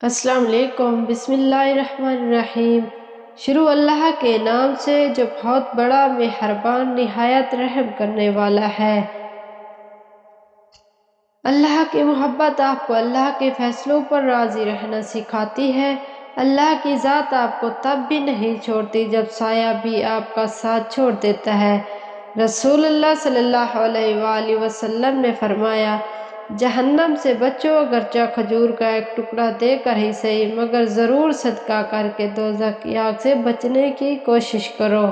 السلام علیکم۔ بسم اللہ الرحمن الرحیم۔ شروع اللہ کے نام سے جو بہت بڑا مہربان نہایت رحم کرنے والا ہے۔ اللہ کی محبت آپ کو اللہ کے فیصلوں پر راضی رہنا سکھاتی ہے۔ اللہ کی ذات آپ کو تب بھی نہیں چھوڑتی جب سایہ بھی آپ کا ساتھ چھوڑ دیتا ہے۔ رسول اللہ صلی اللہ علیہ وآلہ وسلم نے فرمایا، جہنم سے بچو اگرچہ کھجور کا ایک ٹکڑا دے کر ہی صحیح، مگر ضرور صدقہ کر کے دوزخ کی آگ سے بچنے کی کوشش کرو۔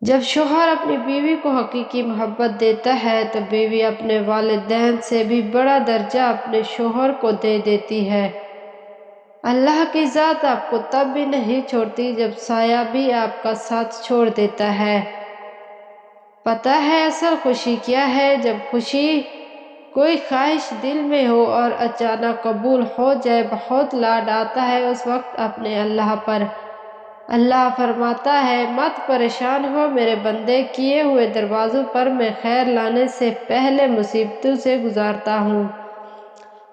جب شوہر اپنی بیوی کو حقیقی محبت دیتا ہے تو بیوی اپنے والدین سے بھی بڑا درجہ اپنے شوہر کو دے دیتی ہے۔ اللہ کی ذات آپ کو تب بھی نہیں چھوڑتی جب سایہ بھی آپ کا ساتھ چھوڑ دیتا ہے۔ پتہ ہے اصل خوشی کیا ہے؟ جب خوشی کوئی خواہش دل میں ہو اور اچانک قبول ہو جائے، بہت لاڈ آتا ہے اس وقت اپنے اللہ پر۔ اللہ فرماتا ہے، مت پریشان ہو میرے بندے، کیے ہوئے دروازوں پر میں خیر لانے سے پہلے مصیبتوں سے گزارتا ہوں۔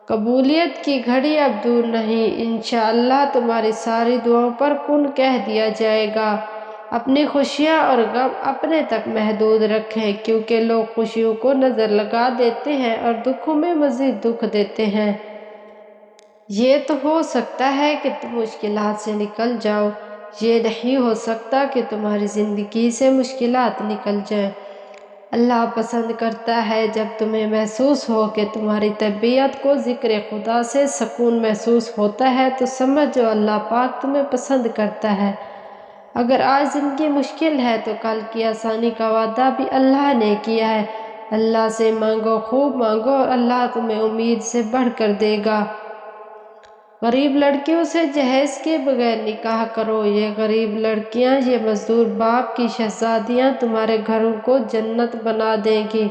قبولیت کی گھڑی اب دور نہیں، انشاءاللہ تمہاری ساری دعاؤں پر کن کہہ دیا جائے گا۔ اپنی خوشیاں اور غم اپنے تک محدود رکھیں، کیونکہ لوگ خوشیوں کو نظر لگا دیتے ہیں اور دکھوں میں مزید دکھ دیتے ہیں۔ یہ تو ہو سکتا ہے کہ تم مشکلات سے نکل جاؤ، یہ نہیں ہو سکتا کہ تمہاری زندگی سے مشکلات نکل جائیں۔ اللہ پسند کرتا ہے جب تمہیں محسوس ہو کہ تمہاری طبیعت کو ذکر خدا سے سکون محسوس ہوتا ہے تو سمجھو اللہ پاک تمہیں پسند کرتا ہے۔ اگر آج زندگی مشکل ہے تو کل کی آسانی کا وعدہ بھی اللہ نے کیا ہے۔ اللہ سے مانگو، خوب مانگو، اور اللہ تمہیں امید سے بڑھ کر دے گا۔ غریب لڑکیوں سے جہیز کے بغیر نکاح کرو، یہ غریب لڑکیاں، یہ مزدور باپ کی شہزادیاں تمہارے گھروں کو جنت بنا دیں گی۔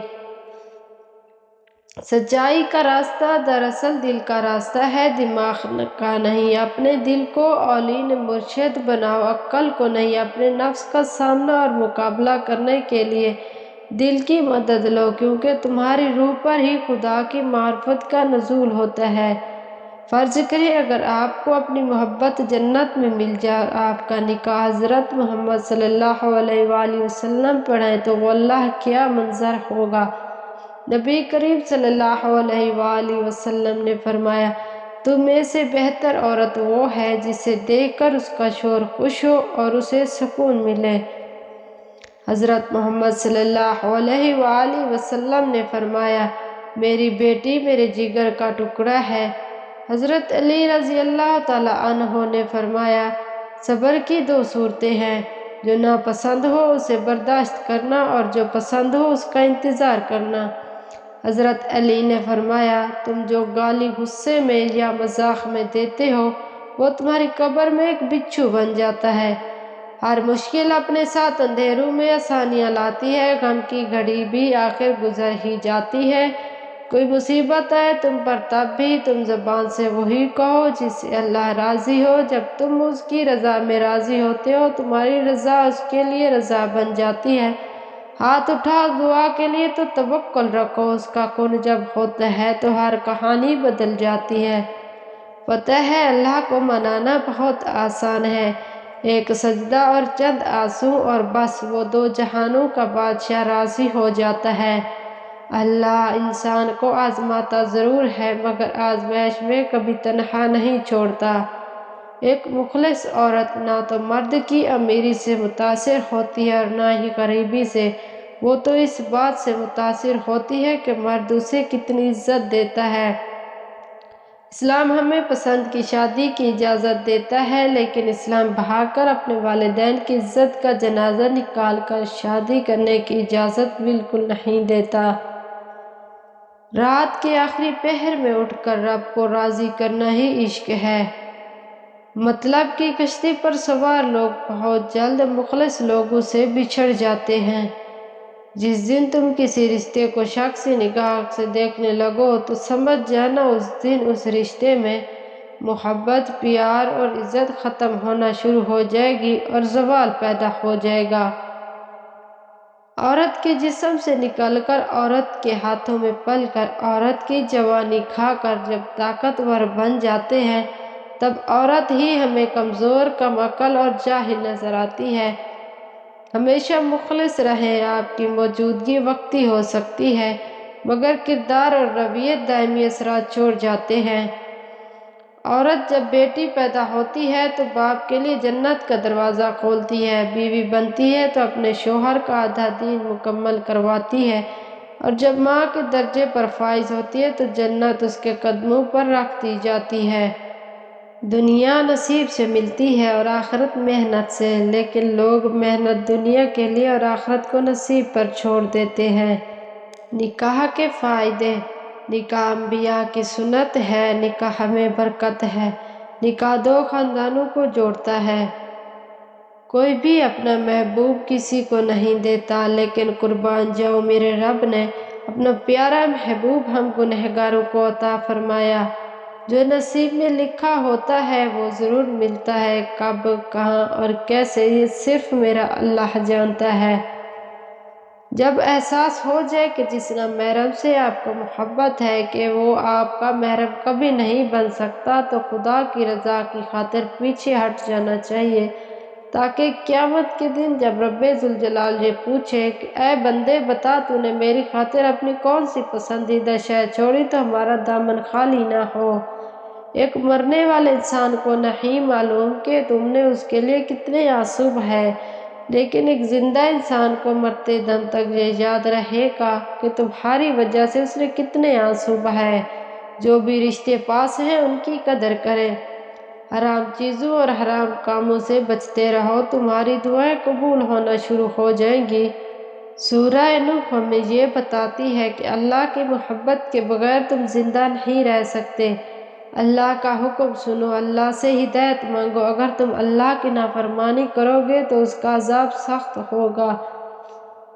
سچائی کا راستہ دراصل دل کا راستہ ہے، دماغ کا نہیں۔ اپنے دل کو اولین مرشد بناؤ، عقل کو نہیں۔ اپنے نفس کا سامنا اور مقابلہ کرنے کے لیے دل کی مدد لو، کیونکہ تمہاری روح پر ہی خدا کی معرفت کا نزول ہوتا ہے۔ فرض کریں اگر آپ کو اپنی محبت جنت میں مل جائے اور آپ کا نکاح حضرت محمد صلی اللہ علیہ وآلہ وسلم پڑھیں تو واللہ کیا منظر ہوگا۔ نبی کریم صلی اللہ علیہ وآلہ وسلم نے فرمایا، تم میں سے بہتر عورت وہ ہے جسے دیکھ کر اس کا شوہر خوش ہو اور اسے سکون ملے۔ حضرت محمد صلی اللہ علیہ وآلہ وسلم نے فرمایا، میری بیٹی میرے جگر کا ٹکڑا ہے۔ حضرت علی رضی اللہ تعالی عنہ نے فرمایا، صبر کی دو صورتیں ہیں، جو ناپسند ہو اسے برداشت کرنا اور جو پسند ہو اس کا انتظار کرنا۔ حضرت علی نے فرمایا، تم جو گالی غصے میں یا مذاق میں دیتے ہو وہ تمہاری قبر میں ایک بچھو بن جاتا ہے۔ ہر مشکل اپنے ساتھ اندھیروں میں آسانیاں لاتی ہے، غم کی گھڑی بھی آخر گزر ہی جاتی ہے۔ کوئی مصیبت آئے تم پر تب بھی تم زبان سے وہی کہو جس سے اللہ راضی ہو۔ جب تم اس کی رضا میں راضی ہوتے ہو تمہاری رضا اس کے لیے رضا بن جاتی ہے۔ ہاتھ اٹھاؤ دعا کے لیے تو توکل رکھو، اس کا کن جب ہوتا ہے تو ہر کہانی بدل جاتی ہے۔ پتہ ہے اللہ کو منانا بہت آسان ہے، ایک سجدہ اور چند آنسو اور بس وہ دو جہانوں کا بادشاہ راضی ہو جاتا ہے۔ اللہ انسان کو آزماتا ضرور ہے مگر آزمائش میں کبھی تنہا نہیں چھوڑتا۔ ایک مخلص عورت نہ تو مرد کی امیری سے متاثر ہوتی ہے اور نہ ہی غریبی سے، وہ تو اس بات سے متاثر ہوتی ہے کہ مرد اسے کتنی عزت دیتا ہے۔ اسلام ہمیں پسند کی شادی کی اجازت دیتا ہے، لیکن اسلام بہا کر اپنے والدین کی عزت کا جنازہ نکال کر شادی کرنے کی اجازت بالکل نہیں دیتا۔ رات کے آخری پہر میں اٹھ کر رب کو راضی کرنا ہی عشق ہے۔ مطلب کی کشتی پر سوار لوگ بہت جلد مخلص لوگوں سے بچھڑ جاتے ہیں۔ جس دن تم کسی رشتے کو شخصی نگاہ سے دیکھنے لگو تو سمجھ جانا اس دن اس رشتے میں محبت، پیار اور عزت ختم ہونا شروع ہو جائے گی اور زوال پیدا ہو جائے گا۔ عورت کے جسم سے نکل کر عورت کے ہاتھوں میں پل کر عورت کی جوانی کھا کر جب طاقتور بن جاتے ہیں تب عورت ہی ہمیں کمزور، کم عقل اور جاہل نظر آتی ہے۔ ہمیشہ مخلص رہیں، آپ کی موجودگی وقتی ہو سکتی ہے مگر کردار اور رویت دائمی اثرات چھوڑ جاتے ہیں۔ عورت جب بیٹی پیدا ہوتی ہے تو باپ کے لیے جنت کا دروازہ کھولتی ہے، بیوی بنتی ہے تو اپنے شوہر کا آدھا دین مکمل کرواتی ہے اور جب ماں کے درجے پر فائز ہوتی ہے تو جنت اس کے قدموں پر رکھ دی جاتی ہے۔ دنیا نصیب سے ملتی ہے اور آخرت محنت سے، لیکن لوگ محنت دنیا کے لیے اور آخرت کو نصیب پر چھوڑ دیتے ہیں۔ نکاح کے فائدے۔ نکاح انبیاء کی سنت ہے، نکاح میں برکت ہے، نکاح دو خاندانوں کو جوڑتا ہے۔ کوئی بھی اپنا محبوب کسی کو نہیں دیتا، لیکن قربان جاؤ میرے رب نے اپنا پیارا محبوب ہم گنہگاروں کو عطا فرمایا۔ جو نصیب میں لکھا ہوتا ہے وہ ضرور ملتا ہے، کب، کہاں اور کیسے یہ صرف میرا اللہ جانتا ہے۔ جب احساس ہو جائے کہ جس نامحرم سے آپ کو محبت ہے کہ وہ آپ کا محرم کبھی نہیں بن سکتا تو خدا کی رضا کی خاطر پیچھے ہٹ جانا چاہیے، تاکہ قیامت کے دن جب رب ذوالجلال یہ پوچھے کہ اے بندے بتا تو نے میری خاطر اپنی کون سی پسندیدہ شے چھوڑی تو ہمارا دامن خالی نہ ہو۔ ایک مرنے والے انسان کو نہیں معلوم کہ تم نے اس کے لیے کتنے آنسو بہائے، لیکن ایک زندہ انسان کو مرتے دم تک یہ یاد رہے گا کہ تمہاری وجہ سے اس نے کتنے آنسو بہائے۔ جو بھی رشتے پاس ہیں ان کی قدر کریں، حرام چیزوں اور حرام کاموں سے بچتے رہو، تمہاری دعائیں قبول ہونا شروع ہو جائیں گی۔ سورہ نوح ہمیں یہ بتاتی ہے کہ اللہ کی محبت کے بغیر تم زندہ نہیں رہ سکتے۔ اللہ کا حکم سنو، اللہ سے ہدایت مانگو، اگر تم اللہ کی نافرمانی کرو گے تو اس کا عذاب سخت ہوگا۔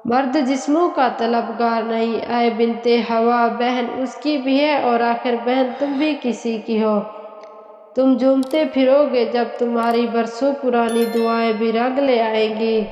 مرد جسموں کا طلبگار نہیں، اے بنت حوا، بہن اس کی بھی ہے اور آخر بہن تم بھی کسی کی ہو۔ تم جھومتے پھرو گے جب تمہاری برسوں پرانی دعائیں بھی رنگ لے آئیں گی۔